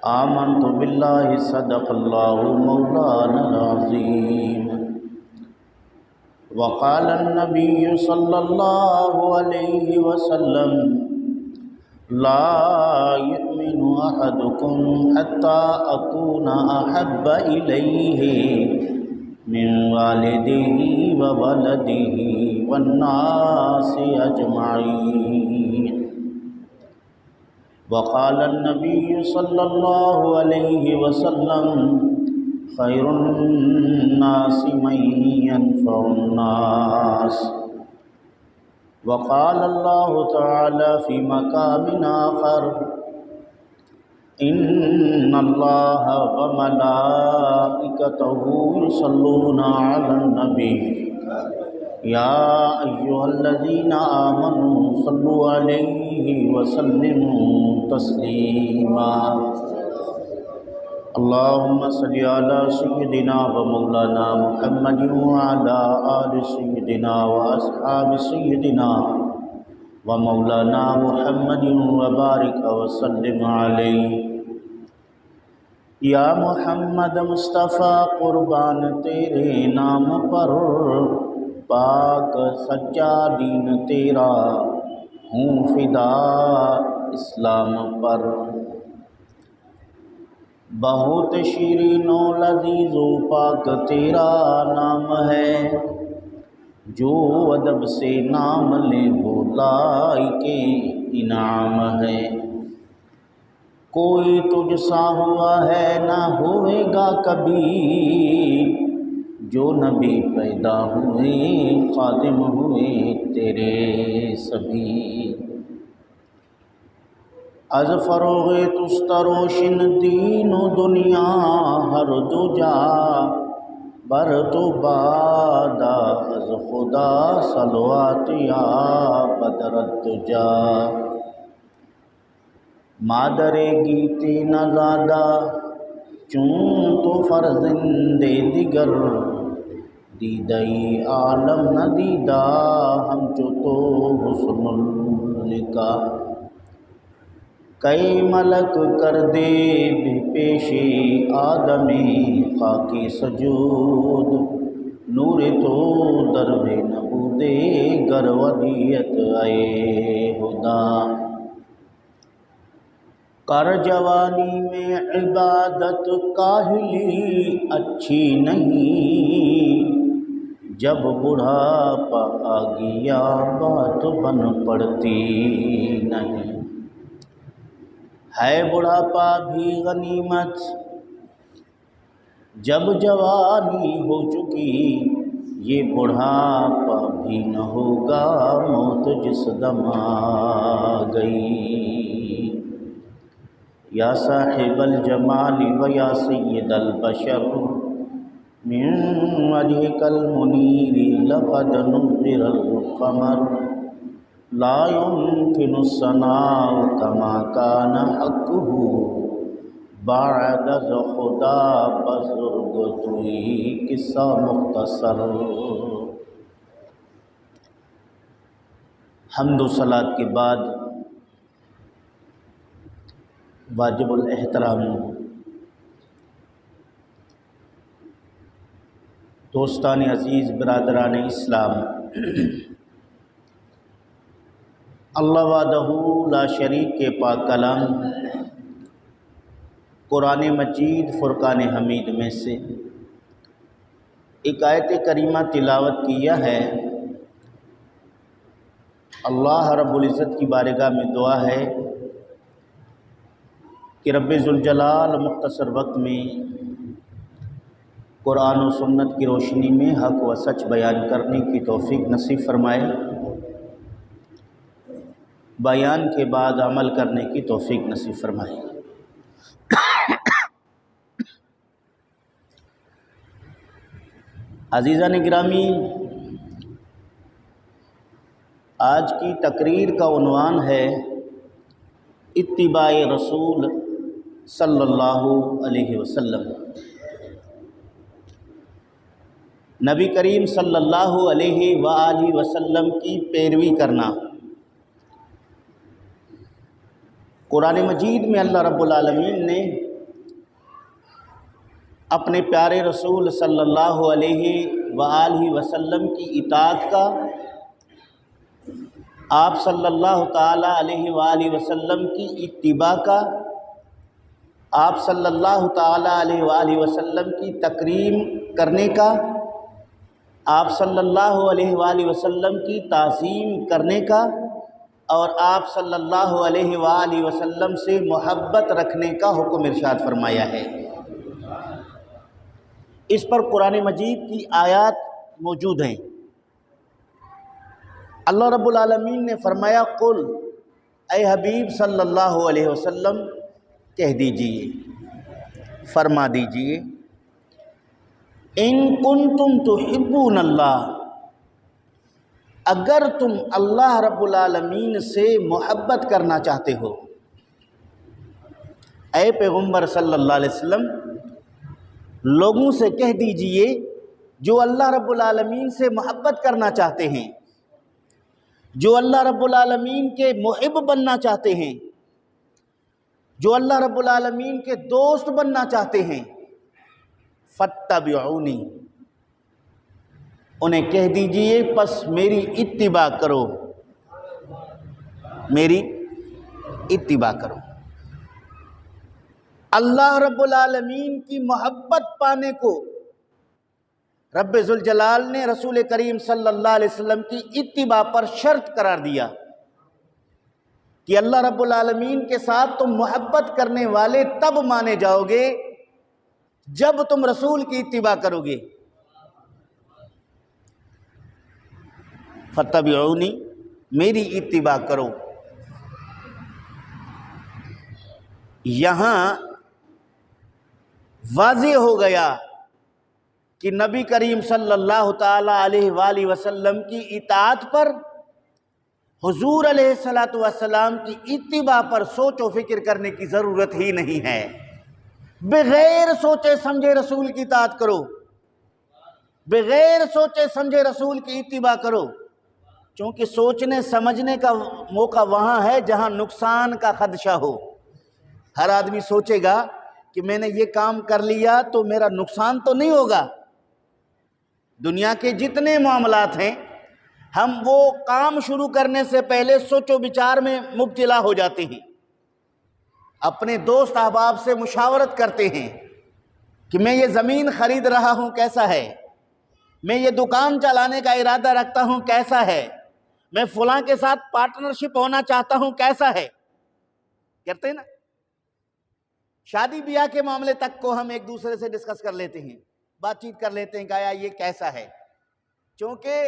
آمنت باللہ صدق اللہ مولانا العظیم وقال النبی صلی اللہ علیہ وسلم لا يؤمن أحدكم حتى أكون أحب إليه من والده وولده والناس أجمعين وقال النبي صلى الله عليه وسلم خير الناس من ينفع الناس وقال الله تعالى في مقام آخر إن الله وملائكته يصلون على النبي يا أيها الذين آمنوا صلوا عليه وسلموا تسليما اللهم صل على سيدنا ومولانا محمد وعلى آل سيدنا وأصحاب سيدنا ومولانا محمد وبارك وسلم عليه یا محمد مصطفیٰ قربان تیرے نام پر پاک سچا دین تیرا ہوں فدا اسلام پر بہت شیرین و لذیذ و پاک تیرا نام ہے جو ادب سے نام لے وہ لائق انعام ہے کوئی تجھ سا ہوا ہے نہ ہوئے گا کبھی جو نبی پیدا ہوئے خادم ہوئے تیرے سبھی از فروغ تست روشن دین و دنیا ہر دو جا بر تو بادا از خدا صلوات یا بدرت جا مادر گیتی نزادہ چون تو فرزند دیگر دیدئی عالم نہ دیدہ ہم چو تو حسن لکا کئی ملک کر دے بے پیش آدم خاکی سجود نور تو درب نبود گر ودیت اے خدا کر جوانی میں عبادت کاہلی اچھی نہیں جب بڑھاپا آ گیا بات بن پڑتی نہیں ہے بڑھاپا بھی غنیمت جب جوانی ہو چکی یہ بڑھاپا بھی نہ ہوگا موت جس دم آ گئی یا صاحب الجمال و یا سید البشر من وجهك المنیر لقد نظر القمر لا يمكن الثناء كما كان حقه بعد خدا بزرگ توئی قصہ مختصر حمد و صلاۃ کے بعد واجب الاحترام دوستان عزیز برادران اسلام اللہ وحدہ لا شریک کے پاک کلام قرآن مجید فرقان حمید میں سے ایک آیت کریمہ تلاوت کیا ہے اللہ رب العزت کی بارگاہ میں دعا ہے کہ رب ذوالجلال مختصر وقت میں قرآن و سنت کی روشنی میں حق و سچ بیان کرنے کی توفیق نصیب فرمائے بیان کے بعد عمل کرنے کی توفیق نصیب فرمائے عزیزان گرامی آج کی تقریر کا عنوان ہے اتباع رسول صلی اللہ علیہ وسلم نبی کریم صلی اللہ علیہ وآلہ وسلم کی پیروی کرنا۔ قرآن مجید میں اللہ رب العالمین نے اپنے پیارے رسول صلی اللہ علیہ وآلہ وسلم کی اطاعت کا، آپ صلی اللہ تعالیٰ علیہ وآلہ وسلم کی اتباع کا، آپ صلی اللہ تعالیٰ علیہ وآلہ وسلم کی تکریم کرنے کا، آپ صلی اللہ علیہ وآلہ وسلم کی تعظیم کرنے کا، اور آپ صلی اللہ علیہ وآلہ وسلم سے محبت رکھنے کا حکم ارشاد فرمایا ہے۔ اس پر قرآن مجید کی آیات موجود ہیں۔ اللہ رب العالمین نے فرمایا قل، اے حبیب صلی اللہ علیہ وسلم کہہ دیجئے، فرما دیجئے، ان کنتم تحبون اللہ، اگر تم اللہ رب العالمین سے محبت کرنا چاہتے ہو، اے پیغمبر صلی اللہ علیہ وسلم لوگوں سے کہہ دیجئے جو اللہ رب العالمین سے محبت کرنا چاہتے ہیں، جو اللہ رب العالمین کے محب بننا چاہتے ہیں، جو اللہ رب العالمین کے دوست بننا چاہتے ہیں، فاتبعونی، انہیں کہہ دیجئے پس میری اتباع کرو، میری اتباع کرو۔ اللہ رب العالمین کی محبت پانے کو رب ذوالجلال نے رسول کریم صلی اللہ علیہ وسلم کی اتباع پر شرط قرار دیا کہ اللہ رب العالمین کے ساتھ تم محبت کرنے والے تب مانے جاؤ گے جب تم رسول کی اتباع کرو گے۔ فاتبعونی، میری اتباع کرو۔ یہاں واضح ہو گیا کہ نبی کریم صلی اللہ تعالیٰ علیہ وآلہ وسلم کی اطاعت پر، حضور علیہ السلام کی اتباع پر سوچ و فکر کرنے کی ضرورت ہی نہیں ہے۔ بغیر سوچے سمجھے رسول کی اطاعت کرو، بغیر سوچے سمجھے رسول کی اتباع کرو، چونکہ سوچنے سمجھنے کا موقع وہاں ہے جہاں نقصان کا خدشہ ہو۔ ہر آدمی سوچے گا کہ میں نے یہ کام کر لیا تو میرا نقصان تو نہیں ہوگا۔ دنیا کے جتنے معاملات ہیں ہم وہ کام شروع کرنے سے پہلے سوچ و بچار میں مبتلا ہو جاتے ہیں، اپنے دوست احباب سے مشاورت کرتے ہیں کہ میں یہ زمین خرید رہا ہوں کیسا ہے، میں یہ دکان چلانے کا ارادہ رکھتا ہوں کیسا ہے، میں فلاں کے ساتھ پارٹنرشپ ہونا چاہتا ہوں کیسا ہے، کرتے ہیں نا۔ شادی بیاہ کے معاملے تک کو ہم ایک دوسرے سے ڈسکس کر لیتے ہیں، بات چیت کر لیتے ہیں کہ آیا یہ کیسا ہے، چونکہ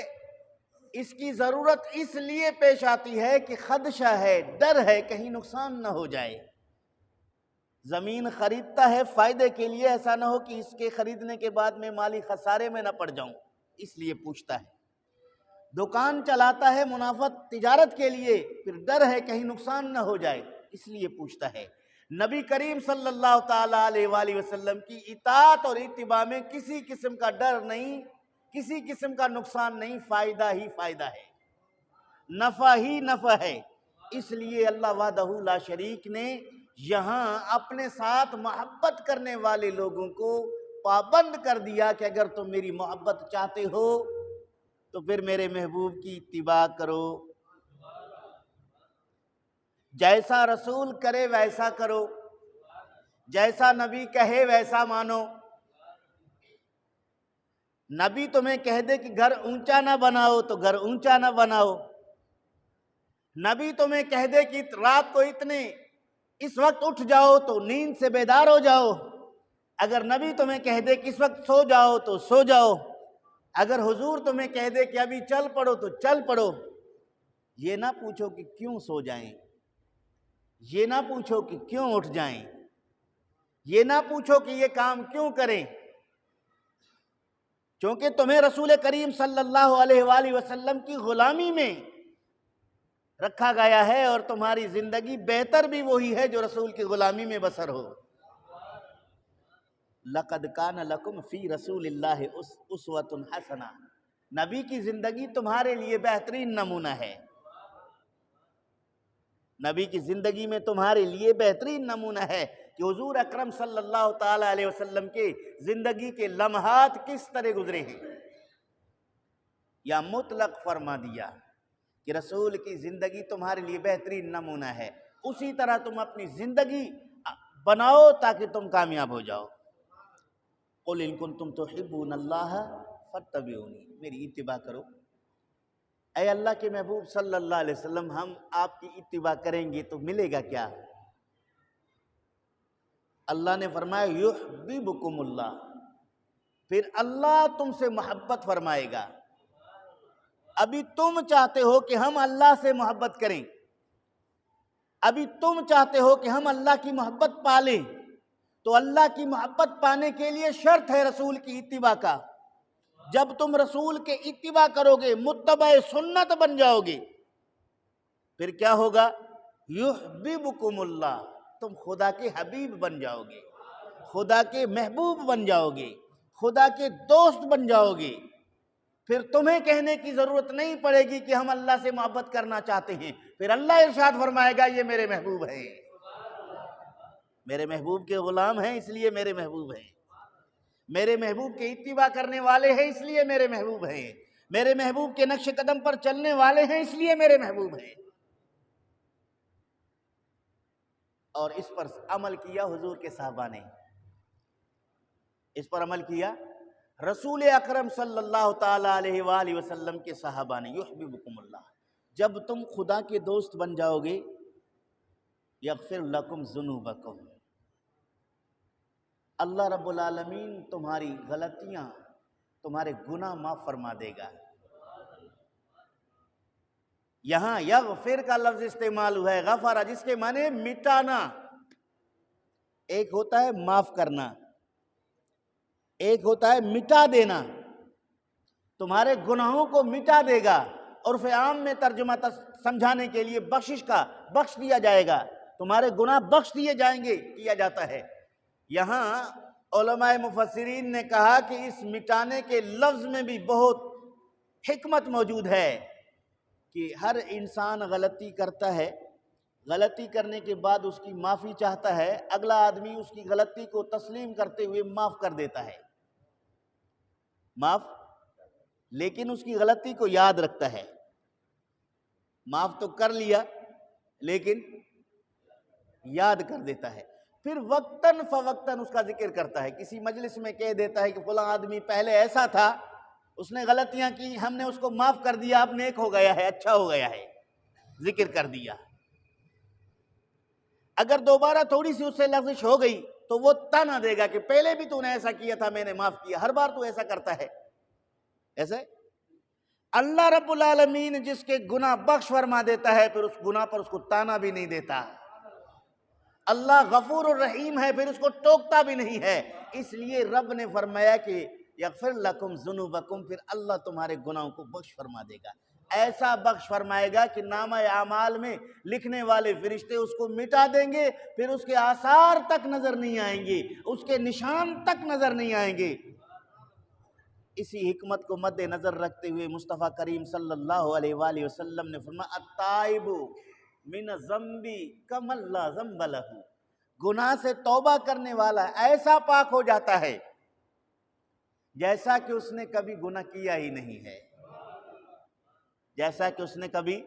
اس کی ضرورت اس لیے پیش آتی ہے کہ خدشہ ہے، ڈر ہے کہیں نقصان نہ ہو جائے۔ زمین خریدتا ہے فائدے کے لیے، ایسا نہ ہو کہ اس کے خریدنے کے بعد میں مالی خسارے میں نہ پڑ جاؤں، اس لیے پوچھتا ہے۔ دکان چلاتا ہے منافعت تجارت کے لیے، پھر ڈر ہے کہیں نقصان نہ ہو جائے، اس لیے پوچھتا ہے۔ نبی کریم صلی اللہ تعالیٰ علیہ وآلہ وسلم کی اطاعت اور اتباع میں کسی قسم کا ڈر نہیں، کسی قسم کا نقصان نہیں، فائدہ ہی فائدہ ہے، نفع ہی نفع ہے۔ اس لیے اللہ وحدہ لا شریک نے یہاں اپنے ساتھ محبت کرنے والے لوگوں کو پابند کر دیا کہ اگر تم میری محبت چاہتے ہو تو پھر میرے محبوب کی اتباع کرو، جیسا رسول کرے ویسا کرو، جیسا نبی کہے ویسا مانو۔ نبی تمہیں کہہ دے کہ گھر اونچا نہ بناؤ تو گھر اونچا نہ بناؤ، نبی تمہیں کہہ دے کہ رات کو اس وقت اٹھ جاؤ تو نیند سے بیدار ہو جاؤ، اگر نبی تمہیں کہہ دے کہ اس وقت سو جاؤ تو سو جاؤ، اگر حضور تمہیں کہہ دے کہ ابھی چل پڑو تو چل پڑو۔ یہ نہ پوچھو کہ کیوں سو جائیں، یہ نہ پوچھو کہ کیوں اٹھ جائیں، یہ نہ پوچھو کہ یہ کام کیوں کریں، چونکہ تمہیں رسول کریم صلی اللہ علیہ وآلہ وسلم کی غلامی میں رکھا گیا ہے، اور تمہاری زندگی بہتر بھی وہی ہے جو رسول کی غلامی میں بسر ہو۔ لَقَدْ كَانَ لَكُمْ فِي رَسُولِ اللَّهِ أُسْوَةٌ حَسَنَةٌ، نبی کی زندگی تمہارے لیے بہترین نمونہ ہے، نبی کی زندگی میں تمہارے لیے بہترین نمونہ ہے۔ کہ حضور اکرم صلی اللہ تعالی علیہ وسلم کے زندگی کے لمحات کس طرح گزرے ہیں، یا مطلق فرما دیا کہ رسول کی زندگی تمہارے لیے بہترین نمونہ ہے، اسی طرح تم اپنی زندگی بناؤ تاکہ تم کامیاب ہو جاؤ۔ قل ان کنتم تحبون اللہ فاتبعونی، میری اتباع کرو۔ اے اللہ کے محبوب صلی اللہ علیہ وسلم، ہم آپ کی اتباع کریں گے تو ملے گا کیا؟ اللہ نے فرمایا یحببکم اللہ، پھر اللہ تم سے محبت فرمائے گا۔ ابھی تم چاہتے ہو کہ ہم اللہ سے محبت کریں، ابھی تم چاہتے ہو کہ ہم اللہ کی محبت پالیں، تو اللہ کی محبت پانے کے لیے شرط ہے رسول کی اتباع کا۔ جب تم رسول کے اتباع کرو گے، متبع سنت بن جاؤ گے، پھر کیا ہوگا؟ یحببکم اللہ، تم خدا کے حبیب بن جاؤ گے، خدا کے محبوب بن جاؤ گے، خدا کے دوست بن جاؤ گے۔ پھر تمہیں کہنے کی ضرورت نہیں پڑے گی کہ ہم اللہ سے محبت کرنا چاہتے ہیں، پھر اللہ ارشاد فرمائے گا یہ میرے محبوب ہیں، میرے محبوب کے غلام ہیں اس لیے میرے محبوب ہیں، میرے محبوب کے اتباع کرنے والے ہیں اس لیے میرے محبوب ہیں، میرے محبوب کے نقش قدم پر چلنے والے ہیں اس لیے میرے محبوب ہیں۔ اور اس پر عمل کیا حضور کے صحابہ نے، اس پر عمل کیا رسول اکرم صلی اللہ تعالی علیہ وآلہ وسلم کے صحابہ نے۔ یحببکم اللہ، جب تم خدا کے دوست بن جاؤ گے، یغفر لکم ذنوبکم، اللہ رب العالمین تمہاری غلطیاں، تمہارے گناہ معاف فرما دے گا۔ یہاں یغفر کا لفظ استعمال ہوا ہے، غفرہ، جس کے معنی مٹانا۔ ایک ہوتا ہے معاف کرنا، ایک ہوتا ہے مٹا دینا۔ تمہارے گناہوں کو مٹا دے گا، عرف عام میں ترجمہ سمجھانے کے لیے بخشش کا، بخش دیا جائے گا، تمہارے گناہ بخش دیے جائیں گے، کیا جاتا ہے۔ یہاں علماء مفسرین نے کہا کہ اس مٹانے کے لفظ میں بھی بہت حکمت موجود ہے، کہ ہر انسان غلطی کرتا ہے، غلطی کرنے کے بعد اس کی معافی چاہتا ہے، اگلا آدمی اس کی غلطی کو تسلیم کرتے ہوئے معاف کر دیتا ہے، معاف، لیکن اس کی غلطی کو یاد رکھتا ہے۔ معاف تو کر لیا لیکن یاد کر دیتا ہے، پھر وقتاً فوقتاً اس کا ذکر کرتا ہے، کسی مجلس میں کہہ دیتا ہے کہ فلاں آدمی پہلے ایسا تھا، اس نے غلطیاں کی، ہم نے اس کو معاف کر دیا، اب نیک ہو گیا ہے، اچھا ہو گیا ہے، ذکر کر دیا۔ اگر دوبارہ تھوڑی سی اس سے لغزش ہو گئی تو وہ تانا دے گا کہ پہلے بھی تو نے ایسا کیا تھا، میں نے معاف کیا، ہر بار تو ایسا کرتا ہے۔ ایسے اللہ رب العالمین جس کے گناہ بخش فرما دیتا ہے، پھر اس گناہ پر اس کو تانا بھی نہیں دیتا۔ اللہ غفور الرحیم ہے، پھر اس کو ٹوکتا بھی نہیں ہے۔ اس لیے رب نے فرمایا کہ یغفر لکم ذنوبکم، پھر اللہ تمہارے گناہوں کو بخش فرما دے گا، ایسا بخش فرمائے گا کہ نامہ اعمال میں لکھنے والے فرشتے اس کو مٹا دیں گے، پھر اس کے آثار تک نظر نہیں آئیں گے، اس کے نشان تک نظر نہیں آئیں گے۔ اسی حکمت کو مد نظر رکھتے ہوئے مصطفیٰ کریم صلی اللہ علیہ وآلہ وسلم نے فرمایا التائب من الذنب کمن لا ذنب لہ، گناہ سے توبہ کرنے والا ایسا پاک ہو جاتا ہے جیسا کہ اس نے کبھی گناہ کیا ہی نہیں ہے، جیسا کہ اس نے کبھی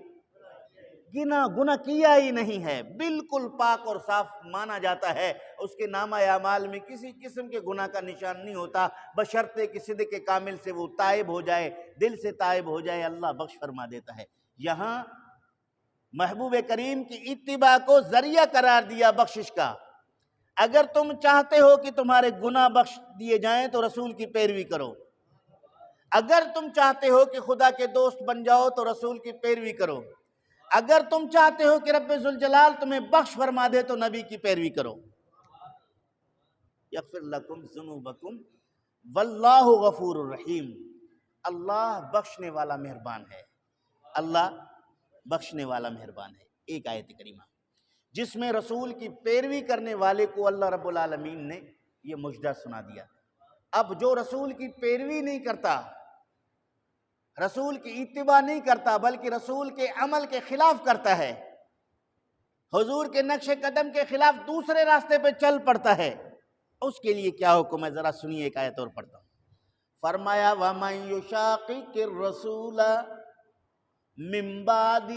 گناہ کیا ہی نہیں ہے، بالکل پاک اور صاف مانا جاتا ہے۔ اس کے نامہ اعمال میں کسی قسم کے گناہ کا نشان نہیں ہوتا، بشرطے کہ صدق کامل سے وہ تائب ہو جائے، دل سے تائب ہو جائے، اللہ بخش فرما دیتا ہے۔ یہاں محبوب کریم کی اتباع کو ذریعہ قرار دیا بخشش کا۔ اگر تم چاہتے ہو کہ تمہارے گناہ بخش دیے جائیں تو رسول کی پیروی کرو، اگر تم چاہتے ہو کہ خدا کے دوست بن جاؤ تو رسول کی پیروی کرو، اگر تم چاہتے ہو کہ رب ذوالجلال تمہیں بخش فرما دے تو نبی کی پیروی کرو۔ یغفر لکم ذنوبکم واللہ غفور الرحیم، اللہ بخشنے والا مہربان ہے، اللہ بخشنے والا مہربان ہے۔ ایک آیت کریمہ جس میں رسول کی پیروی کرنے والے کو اللہ رب العالمین نے یہ مژدہ سنا دیا۔ اب جو رسول کی پیروی نہیں کرتا، رسول کی اتباع نہیں کرتا، بلکہ رسول کے عمل کے خلاف کرتا ہے، حضور کے نقش قدم کے خلاف دوسرے راستے پہ چل پڑتا ہے، اس کے لیے کیا حکم ہے؟ ذرا سنیے، ایک آیت اور پڑھتا ہوں۔ فرمایا وَمَن يُشَاقِقِ الرَّسُولَ مِن بَعْدِ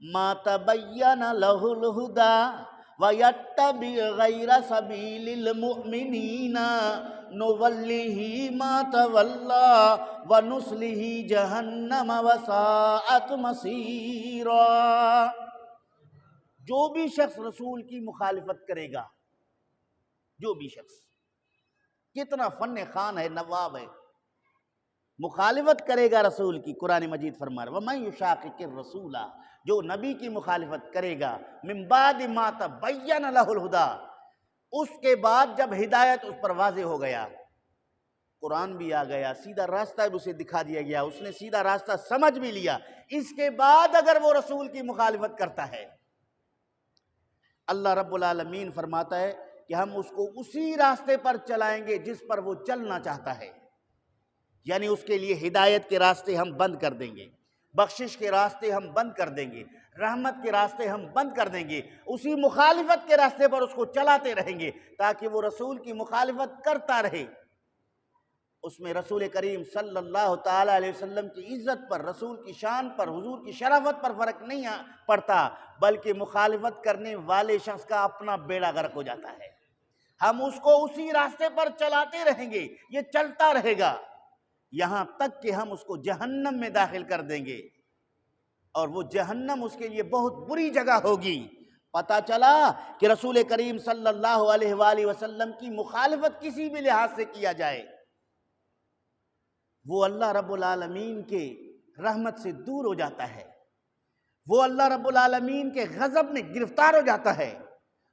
مَا تَبَيَّنَ لَهُ الْهُدَىٰ وَيَتَّبِعْ غَيْرَ سَبِيلِ الْمُؤْمِنِينَ نُوَلِّهِ مَا تَوَلَّىٰ وَنُصْلِهِ جَهَنَّمَ وَسَاءَتْ مَصِيرًا۔ جو بھی شخص رسول کی مخالفت کرے گا، جو بھی شخص، کتنا فن خوان ہے، نواب ہے، مخالفت کرے گا رسول کی، قرآن مجید فرما رہا ہے وَمَن يُشَاقِقِ الرَّسُولَ، جو نبی کی مخالفت کرے گا، مِن بَعْدِ مَا تَبَيَّنَ لَهُ الْهُدَىٰ، اس کے بعد جب ہدایت اس پر واضح ہو گیا، قرآن بھی آ گیا، سیدھا راستہ بھی اسے دکھا دیا گیا، اس نے سیدھا راستہ سمجھ بھی لیا، اس کے بعد اگر وہ رسول کی مخالفت کرتا ہے، اللہ رب العالمین فرماتا ہے کہ ہم اس کو اسی راستے پر چلائیں گے جس پر وہ چلنا چاہتا ہے، یعنی اس کے لیے ہدایت کے راستے ہم بند کر دیں گے، بخشش کے راستے ہم بند کر دیں گے، رحمت کے راستے ہم بند کر دیں گے، اسی مخالفت کے راستے پر اس کو چلاتے رہیں گے تاکہ وہ رسول کی مخالفت کرتا رہے۔ اس میں رسول کریم صلی اللہ تعالیٰ علیہ وسلم کی عزت پر، رسول کی شان پر، حضور کی شرافت پر فرق نہیں پڑتا، بلکہ مخالفت کرنے والے شخص کا اپنا بیڑا غرق ہو جاتا ہے۔ ہم اس کو اسی راستے پر چلاتے رہیں گے، یہ چلتا رہے گا یہاں تک کہ ہم اس کو جہنم میں داخل کر دیں گے، اور وہ جہنم اس کے لیے بہت بری جگہ ہوگی۔ پتہ چلا کہ رسول کریم صلی اللہ علیہ وآلہ وسلم کی مخالفت کسی بھی لحاظ سے کیا جائے، وہ اللہ رب العالمین کے رحمت سے دور ہو جاتا ہے، وہ اللہ رب العالمین کے غضب میں گرفتار ہو جاتا ہے،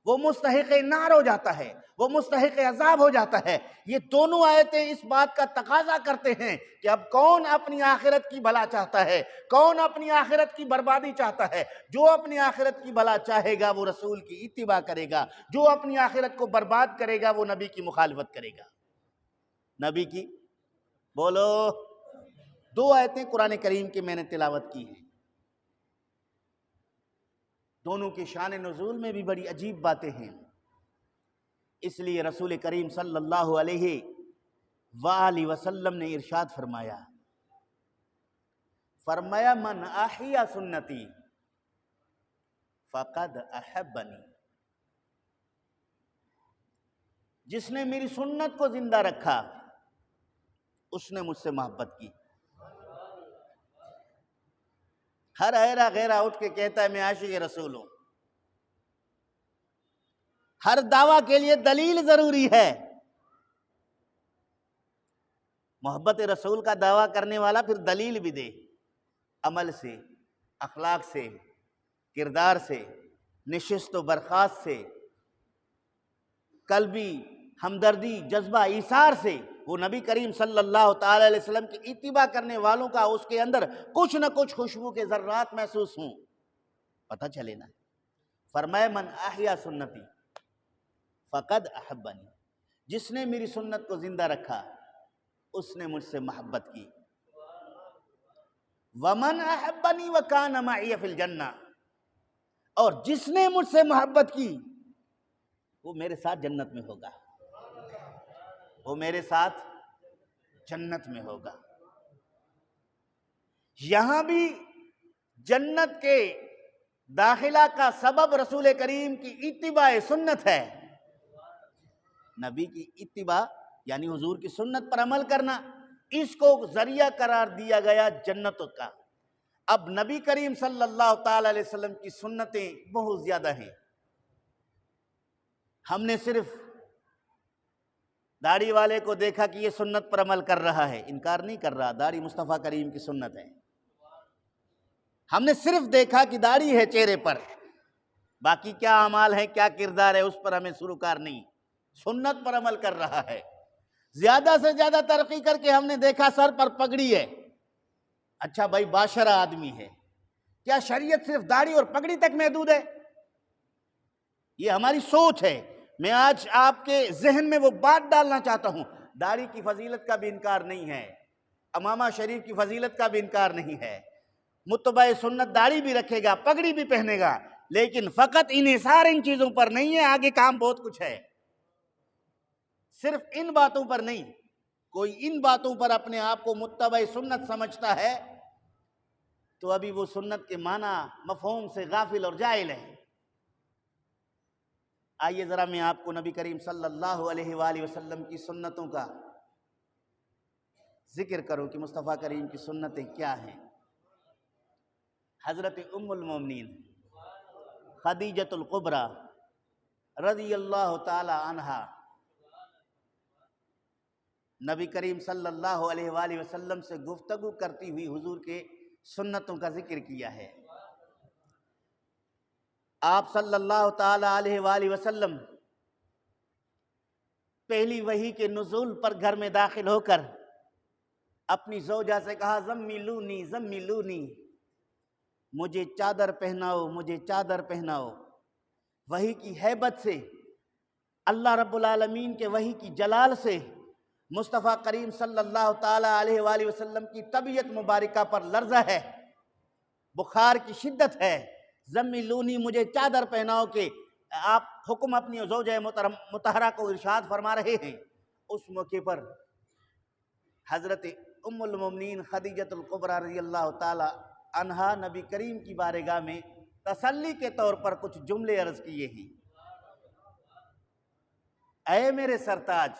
وہ مستحق نار ہو جاتا ہے، وہ مستحق عذاب ہو جاتا ہے۔ یہ دونوں آیتیں اس بات کا تقاضا کرتے ہیں کہ اب کون اپنی آخرت کی بھلا چاہتا ہے، کون اپنی آخرت کی بربادی چاہتا ہے؟ جو اپنی آخرت کی بھلا چاہے گا وہ رسول کی اتباع کرے گا، جو اپنی آخرت کو برباد کرے گا وہ نبی کی مخالفت کرے گا۔ نبی کی بولو، دو آیتیں قرآن کریم کی میں نے تلاوت کی ہیں، دونوں کے شان نزول میں بھی بڑی عجیب باتیں ہیں، اس لیے رسول کریم صلی اللہ علیہ وآلہ وسلم نے ارشاد فرمایا من احیا سنتی فقد احبنی، جس نے میری سنت کو زندہ رکھا اس نے مجھ سے محبت کی۔ ہر ایرا غیرہ اٹھ کے کہتا ہے میں عاشق رسول ہوں، ہر دعویٰ کے لیے دلیل ضروری ہے۔ محبت رسول کا دعویٰ کرنے والا پھر دلیل بھی دے، عمل سے، اخلاق سے، کردار سے، نشست و برخاست سے، قلبی ہمدردی، جذبہ ایثار سے، وہ نبی کریم صلی اللہ تعالی علیہ وسلم کی اتباع کرنے والوں کا اس کے اندر کچھ نہ کچھ خوشبو کے ذرات محسوس ہوں، پتہ چلے نا۔ فرمایا من احیا سنتی فقد احبنی، جس نے میری سنت کو زندہ رکھا اس نے مجھ سے محبت کی۔ ومن احبنی وکان معی فی الجنہ، اور جس نے مجھ سے محبت کی وہ میرے ساتھ جنت میں ہوگا، وہ میرے ساتھ جنت میں ہوگا۔ یہاں بھی جنت کے داخلہ کا سبب رسول کریم کی اتباع سنت ہے، نبی کی اتباع یعنی حضور کی سنت پر عمل کرنا، اس کو ذریعہ قرار دیا گیا جنتوں کا۔ اب نبی کریم صلی اللہ تعالی علیہ وسلم کی سنتیں بہت زیادہ ہیں، ہم نے صرف داڑھی والے کو دیکھا کہ یہ سنت پر عمل کر رہا ہے، انکار نہیں کر رہا، داڑھی مصطفیٰ کریم کی سنت ہے۔ ہم نے صرف دیکھا کہ داڑھی ہے چہرے پر، باقی کیا اعمال ہیں، کیا کردار ہے، اس پر ہمیں سروکار نہیں، سنت پر عمل کر رہا ہے۔ زیادہ سے زیادہ ترقی کر کے ہم نے دیکھا سر پر پگڑی ہے، اچھا بھائی باشرہ آدمی ہے، کیا شریعت صرف داڑھی اور پگڑی تک محدود ہے؟ یہ ہماری سوچ ہے۔ میں آج آپ کے ذہن میں وہ بات ڈالنا چاہتا ہوں، داڑھی کی فضیلت کا بھی انکار نہیں ہے، امامہ شریف کی فضیلت کا بھی انکار نہیں ہے، متبع سنت داڑھی بھی رکھے گا، پگڑی بھی پہنے گا، لیکن فقط انحصار ان چیزوں پر نہیں ہے، آگے کام بہت کچھ ہے، صرف ان باتوں پر نہیں۔ کوئی ان باتوں پر اپنے آپ کو متبع سنت سمجھتا ہے تو ابھی وہ سنت کے معنی مفہوم سے غافل اور جاہل ہے۔ آئیے ذرا میں آپ کو نبی کریم صلی اللہ علیہ وآلہ وسلم کی سنتوں کا ذکر کروں کہ مصطفیٰ کریم کی سنتیں کیا ہیں۔ حضرت ام المومنین خدیجۃ الکبریٰ رضی اللہ تعالی عنہا نبی کریم صلی اللہ علیہ وآلہ وسلم سے گفتگو کرتی ہوئی حضور کے سنتوں کا ذکر کیا ہے۔ آپ صلی اللہ تعالی علیہ وآلہ وسلم پہلی وحی کے نزول پر گھر میں داخل ہو کر اپنی زوجہ سے کہا زمیلونی زمیلونی، مجھے چادر پہناؤ، مجھے چادر پہناؤ۔ وحی کی ہیبت سے، اللہ رب العالمین کے وحی کی جلال سے مصطفیٰ کریم صلی اللہ تعالی علیہ وآلہ وسلم کی طبیعت مبارکہ پر لرزہ ہے، بخار کی شدت ہے۔ زمیلونی، مجھے چادر پہناؤ، کہ آپ حکم اپنی زوجہ مطہرہ کو ارشاد فرما رہے ہیں۔ اس موقع پر حضرت ام المومنین خدیجۃ الکبریٰ رضی اللہ تعالی عنہا نبی کریم کی بارگاہ میں تسلی کے طور پر کچھ جملے عرض کیے ہیں۔ اے میرے سرتاج،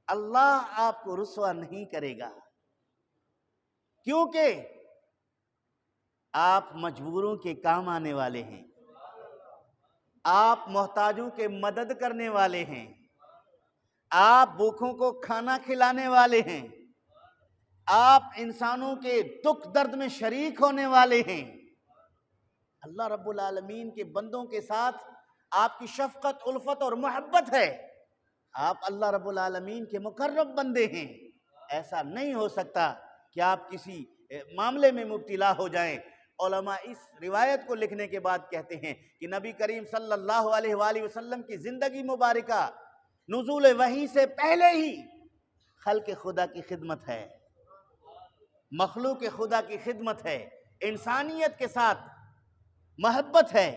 اللہ آپ کو رسوا نہیں کرے گا، کیونکہ آپ مجبوروں کے کام آنے والے ہیں، آپ محتاجوں کے مدد کرنے والے ہیں، آپ بھوکھوں کو کھانا کھلانے والے ہیں، آپ انسانوں کے دکھ درد میں شریک ہونے والے ہیں۔ اللہ رب العالمین کے بندوں کے ساتھ آپ کی شفقت، الفت اور محبت ہے، آپ اللہ رب العالمین کے مقرب بندے ہیں۔ ایسا نہیں ہو سکتا کہ آپ کسی معاملے میں مبتلا ہو جائیں۔ علماء اس روایت کو لکھنے کے بعد کہتے ہیں کہ نبی کریم صلی اللہ علیہ وآلہ وسلم کی زندگی مبارکہ نزول وحی سے پہلے ہی خلق خدا کی خدمت ہے، مخلوق خدا کی خدمت ہے، انسانیت کے ساتھ محبت ہے۔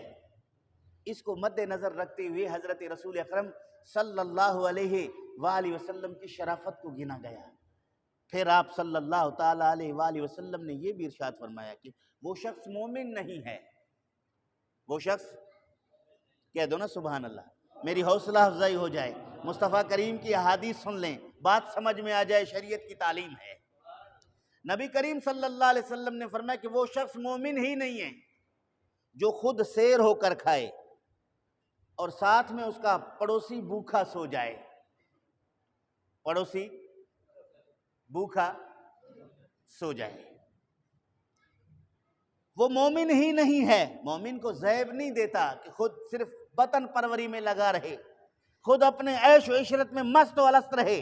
اس کو مد نظر رکھتے ہوئے حضرت رسول اکرم صلی اللہ علیہ وآلہ وسلم کی شرافت کو گنا گیا۔ پھر آپ صلی اللہ تعالی علیہ وآلہ وسلم نے یہ بھی ارشاد فرمایا کہ وہ شخص مومن نہیں ہے، وہ شخص، کہہ دو نا سبحان اللہ، میری حوصلہ افزائی ہو جائے، مصطفیٰ کریم کی احادیث سن لیں، بات سمجھ میں آ جائے، شریعت کی تعلیم ہے۔ نبی کریم صلی اللہ علیہ وسلم نے فرمایا کہ وہ شخص مومن ہی نہیں ہے جو خود سیر ہو کر کھائے اور ساتھ میں اس کا پڑوسی بھوکا سو جائے، پڑوسی بھوکا سو جائے، وہ مومن ہی نہیں ہے۔ مومن کو زیب نہیں دیتا کہ خود صرف بطن پروری میں لگا رہے، خود اپنے عیش و عشرت میں مست و الست رہے،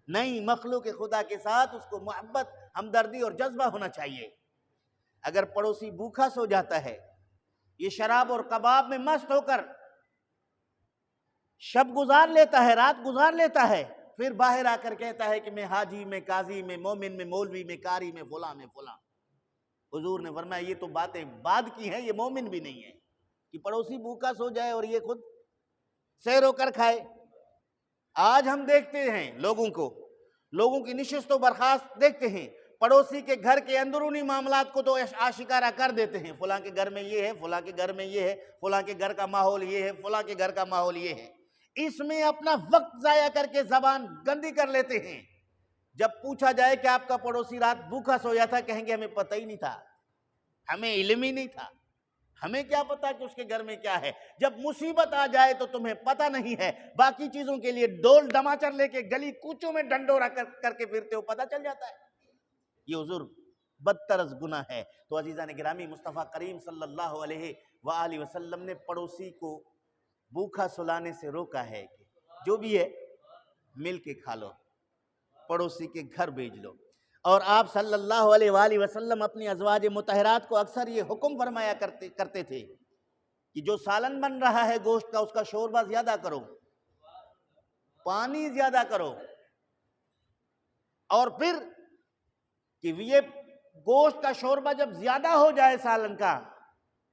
نہیں، مخلوق خدا کے ساتھ اس کو محبت، ہمدردی اور جذبہ ہونا چاہیے۔ اگر پڑوسی بھوکا سو جاتا ہے، یہ شراب اور کباب میں مست ہو کر شب گزار لیتا ہے، رات گزار لیتا ہے، پھر باہر آ کر کہتا ہے کہ میں حاجی، میں قاضی، میں مومن، میں مولوی، میں قاری، میں فلاں، میں فلاں، حضور نے فرمایا یہ تو باتیں بعد کی ہیں، یہ مومن بھی نہیں ہے کہ پڑوسی بھوکا سو جائے اور یہ خود سیر ہو کر کھائے۔ آج ہم دیکھتے ہیں لوگوں کی نشست و برخاست دیکھتے ہیں، پڑوسی کے گھر کے اندرونی معاملات کو تو آشکارا کر دیتے ہیں، فلاں کے گھر میں یہ ہے، فلاں کے گھر میں یہ ہے، فلاں کے گھر کا ماحول یہ ہے، فلاں کے گھر کا ماحول یہ ہے، اس میں اپنا وقت ضائع کر کے زبان گندی کر لیتے ہیں۔ جب پوچھا جائے کہ آپ کا پڑوسی رات بھوکا سویا تھا، کہیں گے ہمیں پتہ ہی نہیں تھا، ہمیں علم ہی نہیں تھا، ہمیں کیا پتا کہ اس کے گھر میں کیا ہے۔ جب مصیبت آ جائے تو تمہیں پتہ نہیں ہے، باقی چیزوں کے لیے ڈول ڈماچر لے کے گلی کوچوں میں ڈنڈورا کر کے پھرتے ہو، پتہ چل جاتا ہے۔ یہ حضور بدترز گناہ ہے۔ تو عزیزان گرامی، مصطفیٰ کریم صلی اللہ علیہ وآلہ وسلم نے پڑوسی کو بھوکا سلانے سے روکا ہے کہ جو بھی ہے مل کے کھا لو، پڑوسی کے گھر بھیج لو۔ اور آپ صلی اللہ علیہ وآلہ وسلم اپنی ازواج مطہرات کو اکثر یہ حکم فرمایا کرتے تھے کہ جو سالن بن رہا ہے گوشت کا، اس کا شوربہ زیادہ کرو، پانی زیادہ کرو، اور پھر کہ یہ گوشت کا شوربہ جب زیادہ ہو جائے سالن کا،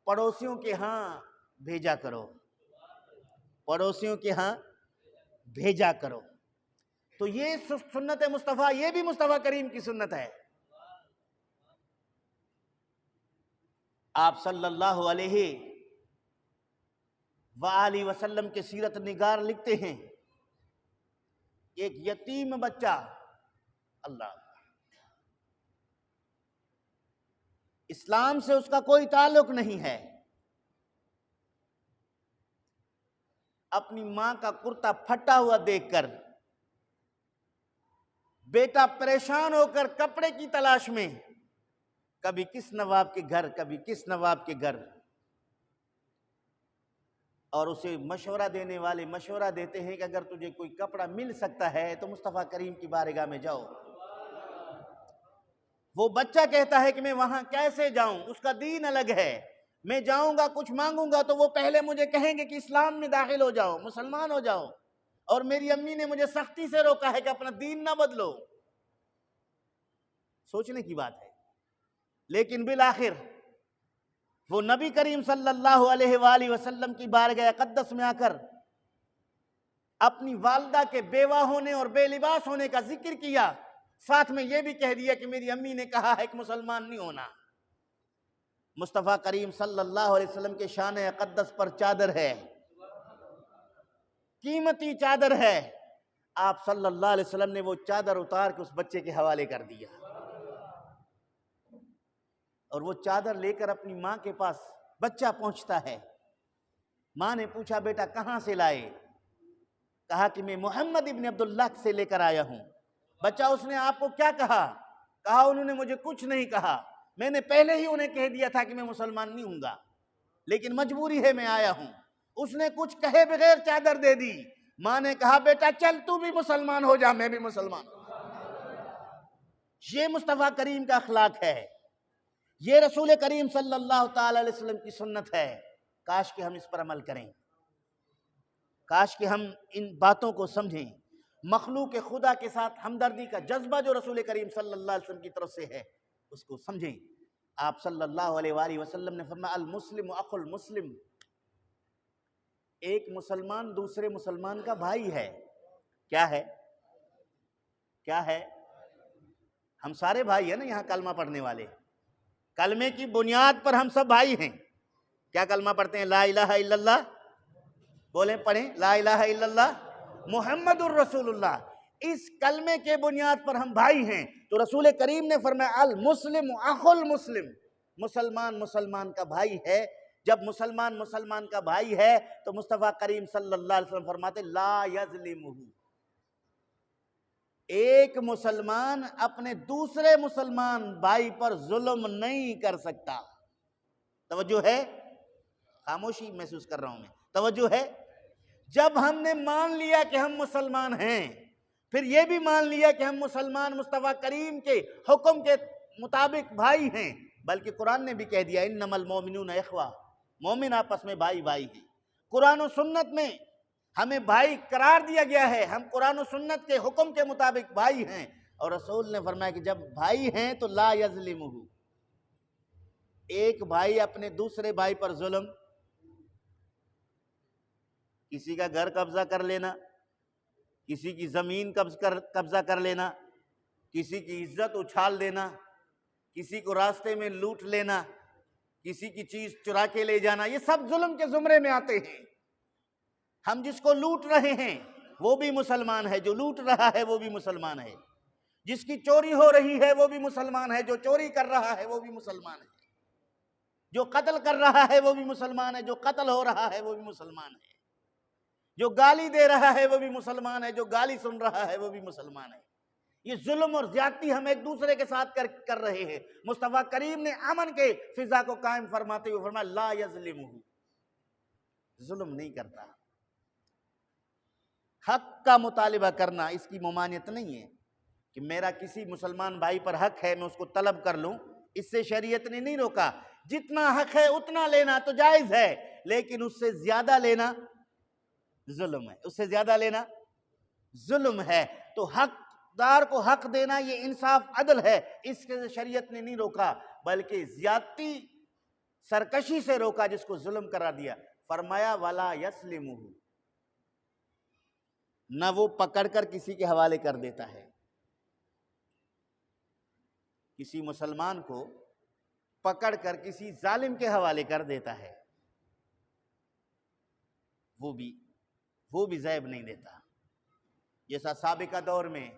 پڑوسیوں کے ہاں بھیجا کرو، پڑوسیوں کے ہاں بھیجا کرو۔ تو یہ سنت مصطفیٰ، یہ بھی مصطفیٰ کریم کی سنت ہے۔ آپ صلی اللہ علیہ وآلہ وسلم کے سیرت نگار لکھتے ہیں، ایک یتیم بچہ، اللہ، اسلام سے اس کا کوئی تعلق نہیں ہے، اپنی ماں کا کرتا پھٹا ہوا دیکھ کر بیٹا پریشان ہو کر کپڑے کی تلاش میں کبھی کس نواب کے گھر، کبھی کس نواب کے گھر، اور اسے مشورہ دینے والے مشورہ دیتے ہیں کہ اگر تجھے کوئی کپڑا مل سکتا ہے تو مصطفیٰ کریم کی بارگاہ میں جاؤ۔ وہ بچہ کہتا ہے کہ میں وہاں کیسے جاؤں، اس کا دین الگ ہے، میں جاؤں گا کچھ مانگوں گا تو وہ پہلے مجھے کہیں گے کہ اسلام میں داخل ہو جاؤ، مسلمان ہو جاؤ، اور میری امی نے مجھے سختی سے روکا ہے کہ اپنا دین نہ بدلو۔ سوچنے کی بات ہے۔ لیکن بالآخر وہ نبی کریم صلی اللہ علیہ وآلہ وسلم کی بارگاہ اقدس میں آ کر اپنی والدہ کے بیوہ ہونے اور بے لباس ہونے کا ذکر کیا، ساتھ میں یہ بھی کہہ دیا کہ میری امی نے کہا ہے کہ مسلمان نہیں ہونا۔ مصطفیٰ کریم صلی اللہ علیہ وسلم کے شان اقدس پر چادر ہے، قیمتی چادر ہے، آپ صلی اللہ علیہ وسلم نے وہ چادر اتار کے اس بچے کے حوالے کر دیا، اور وہ چادر لے کر اپنی ماں کے پاس بچہ پہنچتا ہے۔ ماں نے پوچھا بیٹا کہاں سے لائے؟ کہا کہ میں محمد ابن عبداللہ سے لے کر آیا ہوں۔ بچہ اس نے آپ کو کیا کہا؟ کہا انہوں نے مجھے کچھ نہیں کہا، میں نے پہلے ہی انہیں کہہ دیا تھا کہ میں مسلمان نہیں ہوں گا، لیکن مجبوری ہے میں آیا ہوں۔ اس نے کچھ کہے بغیر چادر دے دی۔ ماں نے کہا بیٹا چل تو بھی مسلمان ہو جا، میں بھی مسلمان ہوں۔ یہ مصطفیٰ کریم کا اخلاق ہے، یہ رسول کریم صلی اللہ تعالی علیہ وسلم کی سنت ہے۔ کاش کہ ہم اس پر عمل کریں، کاش کہ ہم ان باتوں کو سمجھیں۔ مخلوق خدا کے ساتھ ہمدردی کا جذبہ جو رسول کریم صلی اللہ علیہ وسلم کی طرف سے ہے اس کو سمجھیں۔ آپ صلی اللہ علیہ وآلہ وسلم نے فرمایا المسلم اخو المسلم، ایک مسلمان دوسرے مسلمان کا بھائی ہے۔ کیا ہے؟ کیا ہے؟ ہم سارے بھائی ہیں نا یہاں کلمہ پڑھنے والے، کلمے کی بنیاد پر ہم سب بھائی ہیں۔ کیا کلمہ پڑھتے ہیں؟ لا الہ الا اللہ، بولیں پڑھیں لا الہ الا اللہ محمد الرسول اللہ۔ اس کلمے کے بنیاد پر ہم بھائی ہیں، تو رسول کریم نے فرمایا المسلم اخو المسلم، مسلمان مسلمان کا بھائی ہے۔ جب مسلمان مسلمان کا بھائی ہے تو مصطفیٰ کریم صلی اللہ علیہ وسلم فرماتے لا یظلمہ، ایک مسلمان اپنے دوسرے مسلمان بھائی پر ظلم نہیں کر سکتا۔ توجہ ہے؟ خاموشی محسوس کر رہا ہوں میں، توجہ ہے؟ جب ہم نے مان لیا کہ ہم مسلمان ہیں، پھر یہ بھی مان لیا کہ ہم مسلمان مصطفیٰ کریم کے حکم کے مطابق بھائی ہیں، بلکہ قرآن نے بھی کہہ دیا انما المؤمنون اخوہ، مومن آپس میں بھائی بھائی ہیں۔ قرآن و سنت میں ہمیں بھائی قرار دیا گیا ہے، ہم قرآن و سنت کے حکم کے مطابق بھائی ہیں، اور رسول نے فرمایا کہ جب بھائی ہیں تو لا یظلمہ، ایک بھائی اپنے دوسرے بھائی پر ظلم، کسی کا گھر قبضہ کر لینا، کسی کی زمین قبضہ کر لینا، کسی کی عزت اچھال دینا، کسی کو راستے میں لوٹ لینا، کسی کی چیز چرا کے لے جانا، یہ سب ظلم کے زمرے میں آتے ہیں۔ ہم جس کو لوٹ رہے ہیں وہ بھی مسلمان ہے، جو لوٹ رہا ہے وہ بھی مسلمان ہے، جس کی چوری ہو رہی ہے وہ بھی مسلمان ہے، جو چوری کر رہا ہے وہ بھی مسلمان ہے، جو قتل کر رہا ہے وہ بھی مسلمان ہے، جو قتل ہو رہا ہے وہ بھی مسلمان ہے، جو گالی دے رہا ہے وہ بھی مسلمان ہے، جو گالی سن رہا ہے وہ بھی مسلمان ہے۔ یہ ظلم اور زیادتی ہم ایک دوسرے کے ساتھ کر رہے ہیں۔ مصطفیٰ کریم نے امن کے فضا کو قائم فرماتے ہوئے فرمایا لا یظلمہ، ظلم نہیں کرتا۔ حق کا مطالبہ کرنا اس کی ممانعت نہیں ہے کہ میرا کسی مسلمان بھائی پر حق ہے میں اس کو طلب کر لوں، اس سے شریعت نے نہیں روکا۔ جتنا حق ہے اتنا لینا تو جائز ہے، لیکن اس سے زیادہ لینا ظلم ہے، اس سے زیادہ لینا ظلم ہے۔ تو حقدار کو حق دینا یہ انصاف عدل ہے، اس کے شریعت نے نہیں روکا، بلکہ زیادتی سرکشی سے روکا جس کو ظلم قرار دیا. فرمایا ولا یسلمہ، نہ وہ پکڑ کر کسی کے حوالے کر دیتا ہے. کسی مسلمان کو پکڑ کر کسی ظالم کے حوالے کر دیتا ہے، وہ بھی زیب نہیں دیتا. جیسا سابقہ دور میں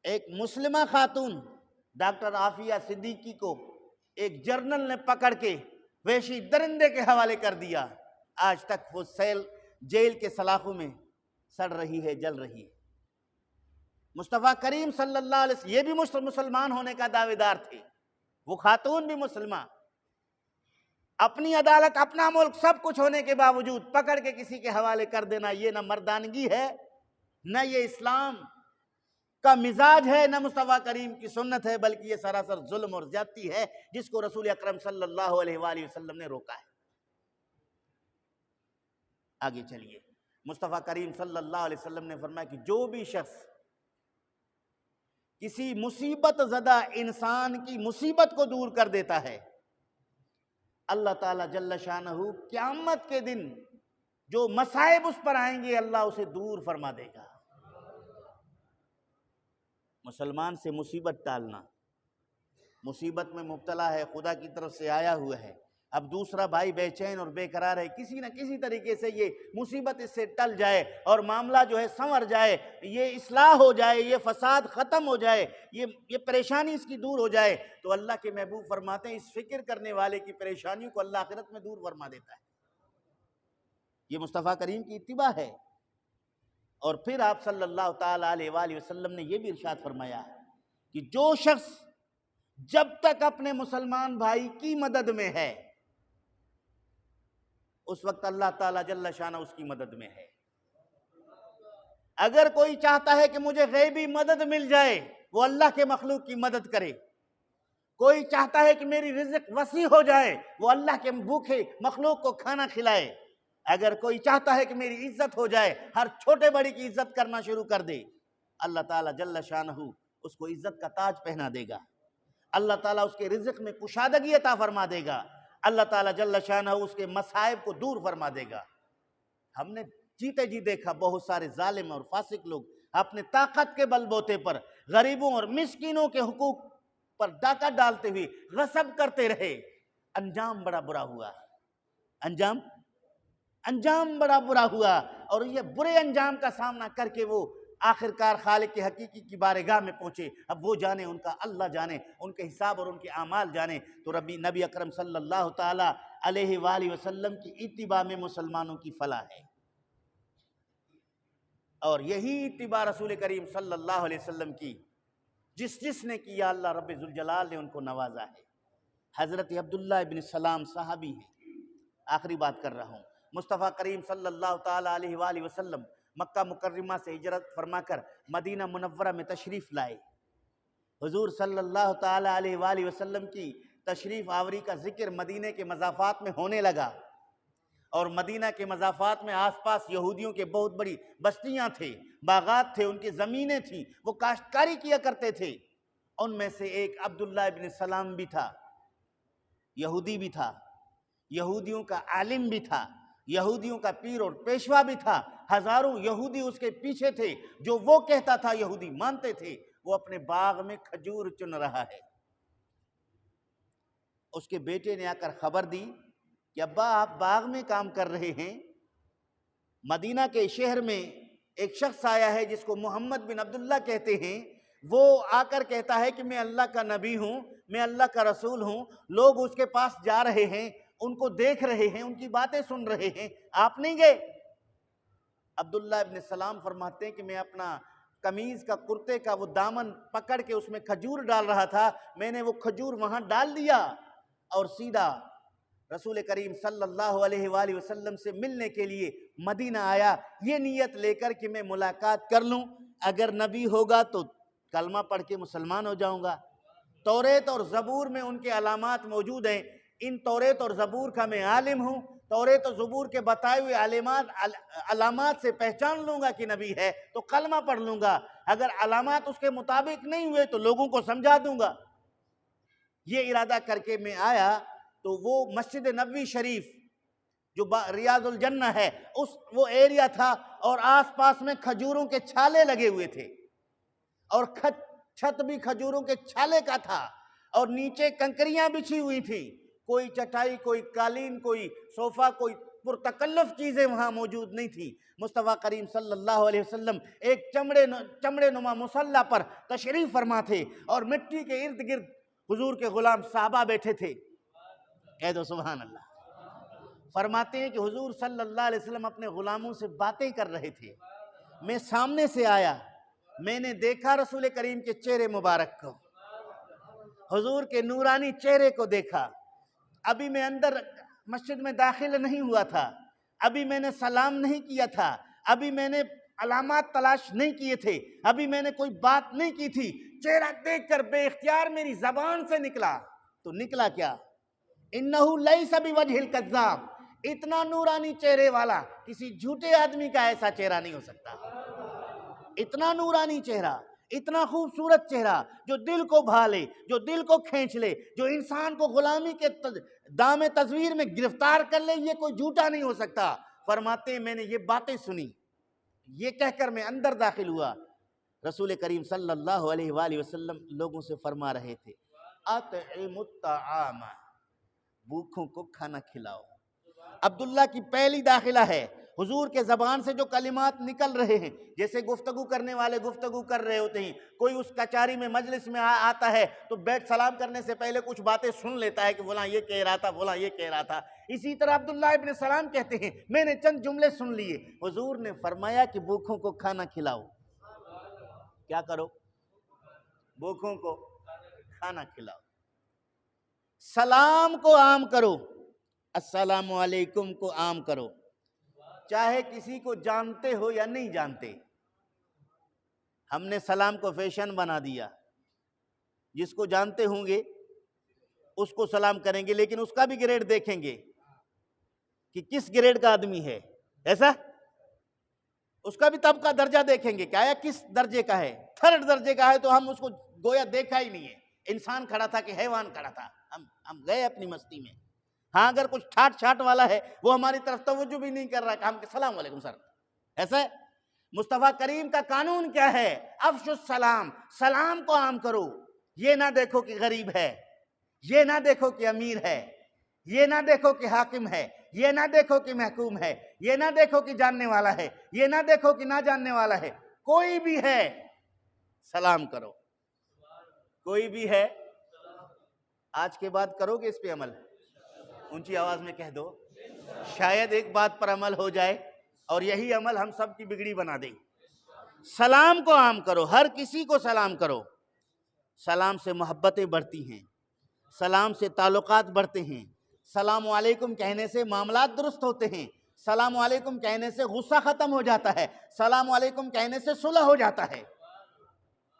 ایک مسلمہ خاتون ڈاکٹر عافیہ صدیقی کو ایک جرنل نے پکڑ کے وحشی درندے کے حوالے کر دیا. آج تک وہ جیل کے سلاخوں میں سڑ رہی ہے، جل رہی ہے. مصطفیٰ کریم صلی اللہ علیہ وسلم یہ بھی مسلمان ہونے کا دعوے دار تھے، وہ خاتون بھی مسلمان. اپنی عدالت، اپنا ملک، سب کچھ ہونے کے باوجود پکڑ کے کسی کے حوالے کر دینا، یہ نہ مردانگی ہے، نہ یہ اسلام کا مزاج ہے، نہ مصطفیٰ کریم کی سنت ہے، بلکہ یہ سراسر ظلم اور زیادتی ہے جس کو رسول اکرم صلی اللہ علیہ وآلہ وسلم نے روکا ہے. آگے چلیے. مصطفیٰ کریم صلی اللہ علیہ وسلم نے فرمایا کہ جو بھی شخص کسی مصیبت زدہ انسان کی مصیبت کو دور کر دیتا ہے، اللہ تعالیٰ جل شانہ قیامت کے دن جو مصائب اس پر آئیں گے اللہ اسے دور فرما دے گا. مسلمان سے مصیبت ٹالنا، مصیبت میں مبتلا ہے، خدا کی طرف سے آیا ہوا ہے، اب دوسرا بھائی بے چین اور بے قرار ہے، کسی نہ کسی طریقے سے یہ مصیبت اس سے ٹل جائے اور معاملہ جو ہے سنور جائے، یہ اصلاح ہو جائے، یہ فساد ختم ہو جائے، یہ پریشانی اس کی دور ہو جائے، تو اللہ کے محبوب فرماتے ہیں اس فکر کرنے والے کی پریشانیوں کو اللہ آخرت میں دور فرما دیتا ہے. یہ مصطفیٰ کریم کی اتباع ہے. اور پھر آپ صلی اللہ تعالیٰ علیہ وآلہ وسلم نے یہ بھی ارشاد فرمایا کہ جو شخص جب تک اپنے مسلمان بھائی کی مدد میں ہے اس وقت اللہ تعالیٰ جل شانہ اس کی مدد میں ہے. اگر کوئی چاہتا ہے کہ مجھے غیبی مدد مل جائے وہ اللہ کے مخلوق کی مدد کرے. کوئی چاہتا ہے کہ میری رزق وسیع ہو جائے وہ اللہ کے بھوکے مخلوق کو کھانا کھلائے. اگر کوئی چاہتا ہے کہ میری عزت ہو جائے ہر چھوٹے بڑی کی عزت کرنا شروع کر دے، اللہ تعالیٰ جل شانہ اس کو عزت کا تاج پہنا دے گا. اللہ تعالیٰ اس کے رزق میں کشادگی عطا فرما دے گا. اللہ تعالیٰ جل شانہ اس کے مصائب کو دور فرما دے گا. ہم نے جیتے جی دیکھا بہت سارے ظالم اور فاسق لوگ اپنے طاقت کے بل بوتے پر غریبوں اور مسکینوں کے حقوق پر ڈاکہ ڈالتے ہوئے غصب کرتے رہے. انجام بڑا برا ہوا، انجام بڑا برا ہوا. اور یہ برے انجام کا سامنا کر کے وہ آخرکار خالق کے حقیقی کی بارگاہ میں پہنچے. اب وہ جانے، ان کا اللہ جانے، ان کے حساب اور ان کے اعمال جانے. تو نبی اکرم صلی اللہ تعالی علیہ وآلہ وسلم کی اتباع میں مسلمانوں کی فلاح ہے. اور یہی اتباع رسول کریم صلی اللہ علیہ وسلم کی جس نے کیا اللہ رب ذوالجلال نے ان کو نوازا ہے. حضرت عبداللہ ابن سلام صحابی ہیں. آخری بات کر رہا ہوں. مصطفیٰ کریم صلی اللہ تعالی علیہ وآلہ وسلم مکہ مکرمہ سے ہجرت فرما کر مدینہ منورہ میں تشریف لائے. حضور صلی اللہ تعالی علیہ وآلہ وسلم کی تشریف آوری کا ذکر مدینہ کے مضافات میں ہونے لگا. اور مدینہ کے مضافات میں آس پاس یہودیوں کے بہت بڑی بستیاں تھے، باغات تھے، ان کی زمینیں تھیں، وہ کاشتکاری کیا کرتے تھے. ان میں سے ایک عبداللہ ابن سلام بھی تھا، یہودی بھی تھا، یہودیوں کا عالم بھی تھا، یہودیوں کا پیر اور پیشوا بھی تھا. ہزاروں یہودی اس کے پیچھے تھے، جو وہ کہتا تھا یہودی مانتے تھے. وہ اپنے باغ میں کھجور چن رہا ہے. اس کے بیٹے نے آ کر خبر دی کہ ابا آپ باغ میں کام کر رہے ہیں. مدینہ کے شہر میں ایک شخص آیا ہے جس کو محمد بن عبداللہ کہتے ہیں. وہ آ کر کہتا ہے کہ میں اللہ کا نبی ہوں، میں اللہ کا رسول ہوں. لوگ اس کے پاس جا رہے ہیں، ان کو دیکھ رہے ہیں، ان کی باتیں سن رہے ہیں، آپ نہیں گئے؟ عبداللہ ابن سلام فرماتے ہیں کہ میں اپنا قمیض کا کرتے کا وہ دامن پکڑ کے اس میں کھجور ڈال رہا تھا. میں نے وہ کھجور وہاں ڈال دیا اور سیدھا رسول کریم صلی اللہ علیہ وآلہ وسلم سے ملنے کے لیے مدینہ آیا، یہ نیت لے کر کہ میں ملاقات کر لوں، اگر نبی ہوگا تو کلمہ پڑھ کے مسلمان ہو جاؤں گا. توریت اور زبور میں ان کے علامات موجود ہیں. ان توریت اور زبور کا میں عالم ہوں. توریت اور زبور کے بتائے ہوئے علامات سے پہچان لوں گا کہ نبی ہے تو کلمہ پڑھ لوں گا. اگر علامات اس کے مطابق نہیں ہوئے تو لوگوں کو سمجھا دوں گا. یہ ارادہ کر کے میں آیا تو وہ مسجد نبوی شریف جو ریاض الجنہ ہے وہ ایریا تھا، اور آس پاس میں کھجوروں کے چھالے لگے ہوئے تھے، اور چھت بھی کھجوروں کے چھالے کا تھا، اور نیچے کنکریاں بچھی ہوئی تھیں، کوئی چٹائی، کوئی قالین، کوئی صوفہ، کوئی پرتکلف چیزیں وہاں موجود نہیں تھی۔ مصطفیٰ کریم صلی اللہ علیہ وسلم ایک چمڑے نما مصلی پر تشریف فرما تھے، اور مٹی کے ارد گرد حضور کے غلام صحابہ بیٹھے تھے۔ کہہ دو سبحان اللہ۔ فرماتے ہیں کہ حضور صلی اللہ علیہ وسلم اپنے غلاموں سے باتیں کر رہے تھے، میں سامنے سے آیا، میں نے دیکھا رسول کریم کے چہرے مبارک کو، حضور کے نورانی چہرے کو دیکھا۔ ابھی میں اندر مسجد میں داخل نہیں ہوا تھا، ابھی میں نے سلام نہیں کیا تھا، ابھی میں نے علامات تلاش نہیں کیے تھے، ابھی میں نے کوئی بات نہیں کی تھی، چہرہ دیکھ کر بے اختیار میری زبان سے نکلا تو نکلا کیا؟ انہو لیس بوجہ الکذاب، اتنا نورانی چہرے والا کسی جھوٹے آدمی کا ایسا چہرہ نہیں ہو سکتا۔ اتنا نورانی چہرہ، اتنا خوبصورت چہرہ جو دل کو بھا لے، جو دل کو کھینچ لے، جو انسان کو غلامی کے دام تصویر میں گرفتار کر لے، یہ کوئی جھوٹا نہیں ہو سکتا۔ فرماتے ہیں میں نے یہ باتیں سنی، یہ کہہ کر میں اندر داخل ہوا، رسول کریم صلی اللہ علیہ وآلہ وسلم لوگوں سے فرما رہے تھے اطعموا الطعام، بھوکھوں کو کھانا کھلاؤ۔ عبداللہ کی پہلی داخلہ ہے، حضور کے زبان سے جو کلمات نکل رہے ہیں، جیسے گفتگو کرنے والے گفتگو کر رہے ہوتے ہیں، کوئی اس کچہری میں مجلس میں آتا ہے تو بیٹھ سلام کرنے سے پہلے کچھ باتیں سن لیتا ہے کہ فلاں یہ کہہ رہا تھا، فلاں یہ کہہ رہا تھا۔ اسی طرح عبداللہ ابن سلام کہتے ہیں میں نے چند جملے سن لیے، حضور نے فرمایا کہ بھوکھوں کو کھانا کھلاؤ۔ کیا کرو؟ بھوکھوں کو کھانا کھلاؤ۔ سلام کو عام کرو، السلام علیکم کو عام کرو، چاہے کسی کو جانتے ہو یا نہیں جانتے۔ ہم نے سلام کو فیشن بنا دیا، جس کو جانتے ہوں گے اس کو سلام کریں گے، لیکن اس کا بھی گریڈ دیکھیں گے کہ کس گریڈ کا آدمی ہے، ایسا اس کا بھی طبقہ درجہ دیکھیں گے، کیا کس درجے کا ہے۔ تھرڈ درجے کا ہے تو ہم اس کو گویا دیکھا ہی نہیں ہے، انسان کھڑا تھا کہ حیوان کھڑا تھا، ہم گئے اپنی مستی میں۔ ہاں اگر کچھ ٹھاٹ چھاٹ والا ہے وہ ہماری طرف توجہ بھی نہیں کر رہا کہ ہم کہ السلام علیکم سر، ایسا ہے۔ مصطفیٰ کریم کا قانون کیا ہے؟ افشوا السلام، سلام کو عام کرو۔ یہ نہ دیکھو کہ غریب ہے، یہ نہ دیکھو کہ امیر ہے، یہ نہ دیکھو کہ حاکم ہے، یہ نہ دیکھو کہ محکوم ہے، یہ نہ دیکھو کہ جاننے والا ہے، یہ نہ دیکھو کہ نہ جاننے والا ہے، کوئی بھی ہے سلام کرو، کوئی بھی ہے۔ آج کے بعد کرو گے اس پہ عمل؟ اونچی آواز میں کہہ دو، شاید ایک بات پر عمل ہو جائے اور یہی عمل ہم سب کی بگڑی بنا دے۔ سلام کو عام کرو، ہر کسی کو سلام کرو۔ سلام سے محبتیں بڑھتی ہیں، سلام سے تعلقات بڑھتے ہیں، سلام علیکم کہنے سے معاملات درست ہوتے ہیں، سلام علیکم کہنے سے غصہ ختم ہو جاتا ہے، سلام علیکم کہنے سے صلح ہو جاتا ہے۔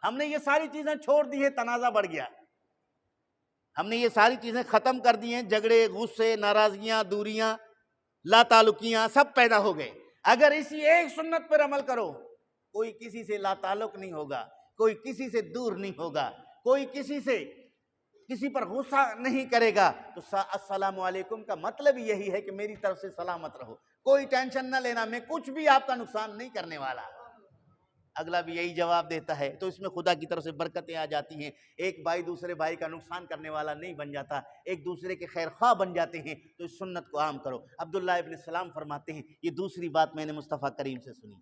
ہم نے یہ ساری چیزیں چھوڑ دی ہیں، تنازع بڑھ گیا، ہم نے یہ ساری چیزیں ختم کر دی ہیں، جھگڑے، غصے، ناراضگیاں، دوریاں، لا تعلقیاں سب پیدا ہو گئے۔ اگر اسی ایک سنت پر عمل کرو، کوئی کسی سے لا تعلق نہیں ہوگا، کوئی کسی سے دور نہیں ہوگا، کوئی کسی پر غصہ نہیں کرے گا۔ تو السلام علیکم کا مطلب یہی ہے کہ میری طرف سے سلامت رہو، کوئی ٹینشن نہ لینا، میں کچھ بھی آپ کا نقصان نہیں کرنے والا۔ اگلا بھی یہی جواب دیتا ہے تو اس میں خدا کی طرف سے برکتیں آ جاتی ہیں، ایک بھائی دوسرے بھائی کا نقصان کرنے والا نہیں بن جاتا، ایک دوسرے کے خیر خواہ بن جاتے ہیں۔ تو اس سنت کو عام کرو۔ عبداللہ ابن سلام فرماتے ہیں یہ دوسری بات میں نے مصطفیٰ کریم سے سنی۔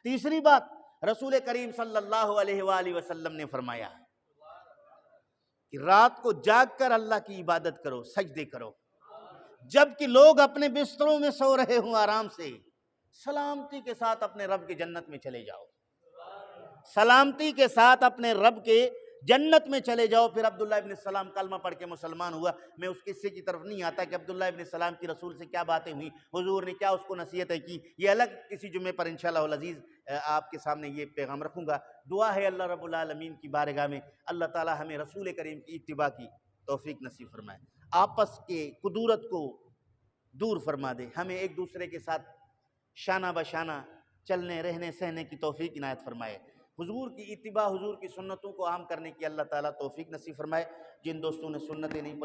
تیسری بات رسول کریم صلی اللہ علیہ وآلہ وسلم نے فرمایا کہ رات کو جاگ کر اللہ کی عبادت کرو، سجدے کرو، جبکہ لوگ اپنے بستروں میں سو رہے ہوں آرام سے، سلامتی کے ساتھ اپنے رب کی جنت میں چلے جاؤ، سلامتی کے ساتھ اپنے رب کے جنت میں چلے جاؤ۔ پھر عبداللہ ابن سلام کلمہ پڑھ کے مسلمان ہوا۔ میں اس قصے کی طرف نہیں آتا کہ عبداللہ ابن سلام کی رسول سے کیا باتیں ہوئیں، حضور نے کیا اس کو نصیحتیں کی، یہ الگ کسی جمعے پر انشاءاللہ العزیز آپ کے سامنے یہ پیغام رکھوں گا۔ دعا ہے اللہ رب العالمین کی بارگاہ میں اللہ تعالی ہمیں رسول کریم کی اتباع کی توفیق نصیب فرمائے، آپس کے کدورت کو دور فرما دے، ہمیں ایک دوسرے کے ساتھ شانہ بشانہ چلنے رہنے سہنے کی توفیق عنایت فرمائے۔ حضور کی اتباع، حضور کی سنتوں کو عام کرنے کی اللہ تعالیٰ توفیق نصیب فرمائے۔ جن دوستوں نے سنتیں نہیں پڑھی